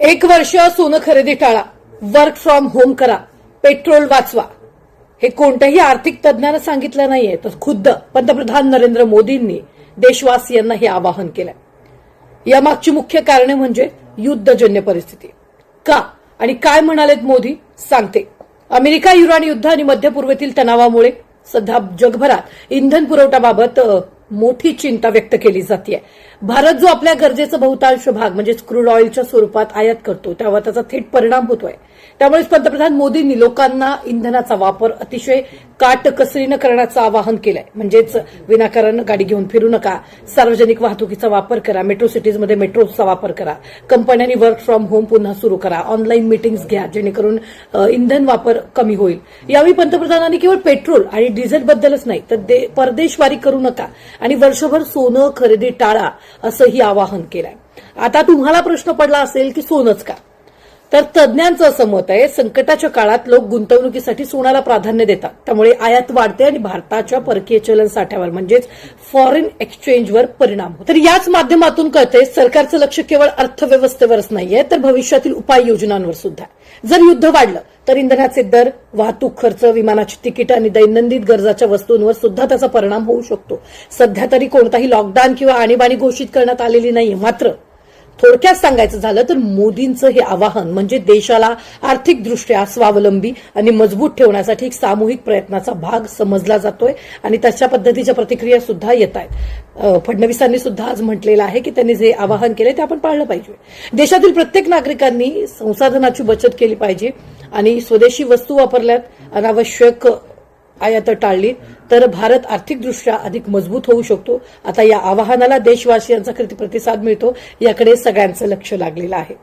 एक वर्ष सोनं खरेदी टाळा, वर्क फ्रॉम होम करा, पेट्रोल वाचवा. हे कोणत्याही आर्थिक तज्ञानं सांगितलं नाहीये, तर खुद्द पंतप्रधान नरेंद्र मोदींनी देशवासियांना हे आवाहन केलंय. यामागची मुख्य कारणे म्हणजे युद्धजन्य परिस्थिती. का आणि काय म्हणालेत मोदी सांगते. अमेरिका इराण युद्ध आणि मध्य पूर्वेतील तणावामुळे सध्या जगभरात इंधन पुरवठ्याबाबत मोठी चिंता व्यक्त केली जाते. भारत जो आपल्या गरजेचा बहुतांश भाग म्हणजे क्रूड ऑइलच्या स्वरूपात आयात करतो, त्यावर त्याचा थेट परिणाम होतोय. त्यामुळे पंतप्रधान मोदींनी लोकांना इंधनाचा वापर अतिशय काटकसरीनं करण्याचं आवाहन केलंय. म्हणजेच विनाकारण गाडी घेऊन फिरू नका, सार्वजनिक वाहतुकीचा वापर करा, मेट्रो सिटीजमध्ये मेट्रोचा वापर करा, कंपन्यांनी वर्क फ्रॉम होम पुन्हा सुरू करा, ऑनलाईन मीटिंग्स घ्या जेणेकरून इंधन वापर कमी होईल. यावेळी पंतप्रधानांनी केवळ पेट्रोल आणि डिझेलबद्दलच नाही तर परदेशवारी करू नका आणि वर्षभर सोनं खरेदी टाळा असंही आवाहन केलंय. आता तुम्हाला प्रश्न पडला असेल की सोनंच का, तर तज्ज्ञांचं असं मत आहे संकटाच्या काळात लोक गुंतवणुकीसाठी सोन्याला प्राधान्य देतात. त्यामुळे आयात वाढते आणि भारताच्या परकीय चलन साठ्यावर म्हणजेच फॉरेन एक्सचेंजवर परिणाम होतो. तर याच माध्यमातून कळते सरकारचं लक्ष केवळ अर्थव्यवस्थेवरच नाहीये तर भविष्यातील उपाययोजनांवर सुद्धा. जर युद्ध वाढलं तर इंधनाचे दर, वाहतूक खर्च, विमानाची तिकीट आणि दैनंदिन गरजाच्या वस्तूंवर सुद्धा त्याचा परिणाम होऊ शकतो. सध्या तरी कोणताही लॉकडाऊन किंवा आणीबाणी घोषित करण्यात आलेली नाहीये. मात्र थोडक्यात सांगायचं झालं तर मोदींचं हे आवाहन म्हणजे देशाला आर्थिकदृष्ट्या स्वावलंबी आणि मजबूत ठेवण्यासाठी एक सामूहिक प्रयत्नाचा भाग समजला जातोय आणि तशा पद्धतीच्या प्रतिक्रिया सुद्धा येत आहेत. फडणवीसांनी सुद्धा आज म्हटलेलं आहे की त्यांनी जे आवाहन केले ते आपण पाळलं पाहिजे. देशातील प्रत्येक नागरिकांनी संसाधनाची बचत केली पाहिजे आणि स्वदेशी वस्तू वापरल्यात, अनावश्यक आयात टाळली तर भारत आर्थिकदृष्ट्या अधिक मजबूत होऊ शकतो. आता या आवाहनाला देशवासियांचा किती प्रतिसाद मिळतो याकडे सगळ्यांचं लक्ष लागलेलं आहे.